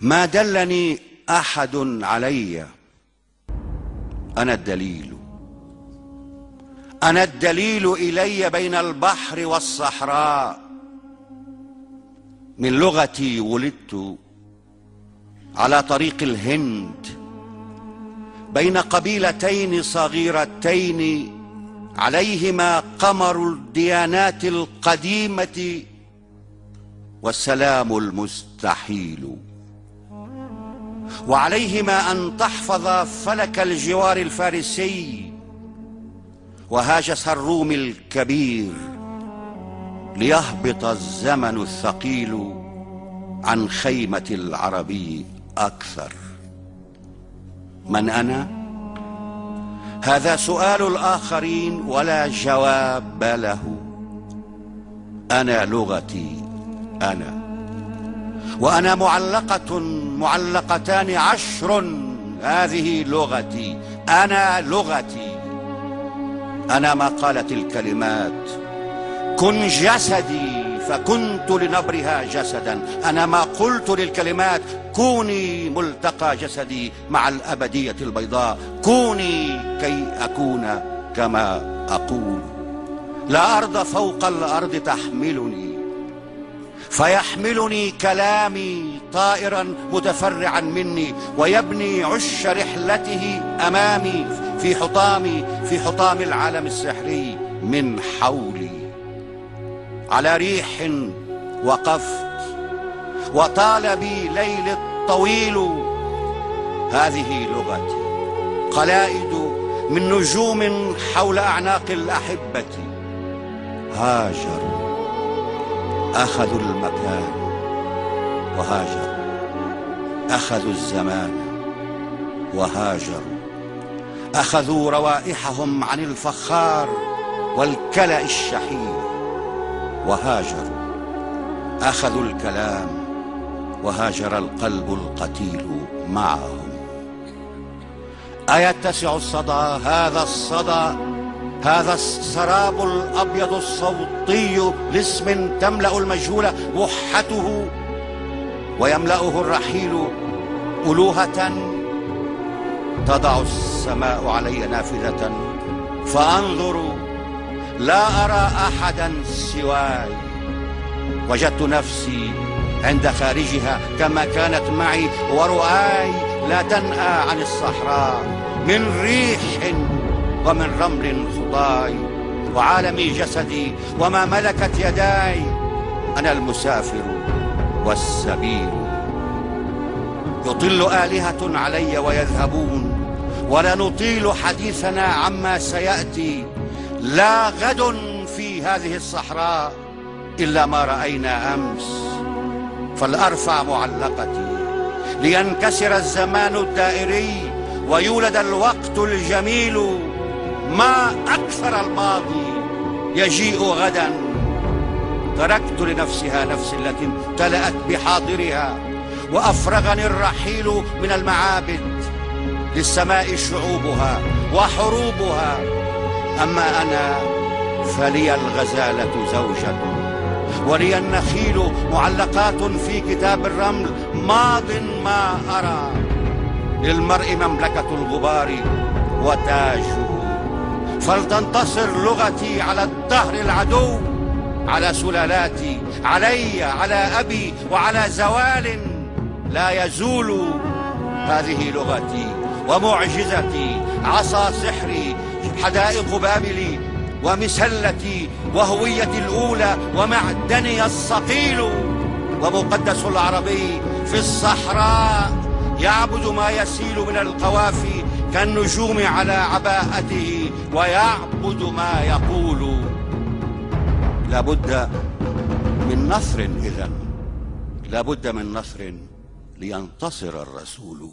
ما دلني أحد علي، أنا الدليل، أنا الدليل إلي بين البحر والصحراء. من لغتي ولدت على طريق الهند بين قبيلتين صغيرتين عليهما قمر الديانات القديمة والسلام المستحيل، وعليهما أن تحفظ فلك الجوار الفارسي وهاجس الروم الكبير ليهبط الزمن الثقيل عن خيمة العربي أكثر. من أنا؟ هذا سؤال الآخرين ولا جواب له. أنا لغتي أنا، وأنا معلقتان 10. هذه لغتي، أنا لغتي. أنا ما قالت الكلمات كن جسدي فكنت لنبرها جسدا. أنا ما قلت للكلمات كوني ملتقى جسدي مع الأبدية البيضاء. كوني كي أكون كما أقول. لا أرض فوق الأرض تحملني، فيحملني كلامي طائرا متفرعا مني ويبني عش رحلته أمامي في حطام العالم السحري من حولي. على ريح وقفت وطال بي ليل الطويل. هذه لغتي، قلائد من نجوم حول أعناق الأحبة. هاجروا، أخذوا المكان وهاجروا، أخذوا الزمان وهاجروا، أخذوا روائحهم عن الفخار والكلأ الشحيح وهاجروا، أخذوا الكلام وهاجر القلب القتيل معهم. أيتسع الصدى، هذا الصدى، هذا السراب الأبيض الصوتي لاسم تملأ المجهول وحته ويملأه الرحيل ألوهة. تضع السماء علي نافذة فأنظر لا أرى أحدا سواي. وجدت نفسي عند خارجها كما كانت معي، ورؤاي لا تنأى عن الصحراء من ريح ومن رمل خطاي. وعالمي جسدي وما ملكت يداي. أنا المسافر والسبيل. يطل آلهة علي ويذهبون، ولا نطيل حديثنا عما سيأتي. لا غد في هذه الصحراء إلا ما رأينا أمس. فلأرفع معلقتي لينكسر الزمان الدائري ويولد الوقت الجميل. ما أكثر الماضي يجيء غدا. تركت لنفسها نفسي التي امتلأت بحاضرها، وأفرغني الرحيل من المعابد. للسماء شعوبها وحروبها. أما أنا فلي الغزالة زوجة، ولي النخيل معلقات في كتاب الرمل. ماض ما أرى. للمرء مملكة الغبار وتاجه. فلتنتصر لغتي على الدهر العدو، على سلالاتي، علي، على أبي، وعلى زوال لا يزول. هذه لغتي ومعجزتي، عصا سحري، حدائق بابلي، ومسلتي، وهويتي الأولى، ومعدني الصقيل. ومقدس العربي في الصحراء يعبد ما يسيل من القوافي كالنجوم على عباءته، ويعبد ما يقول. لابد من نصر إذن، لابد من نصر لينتصر الرسول.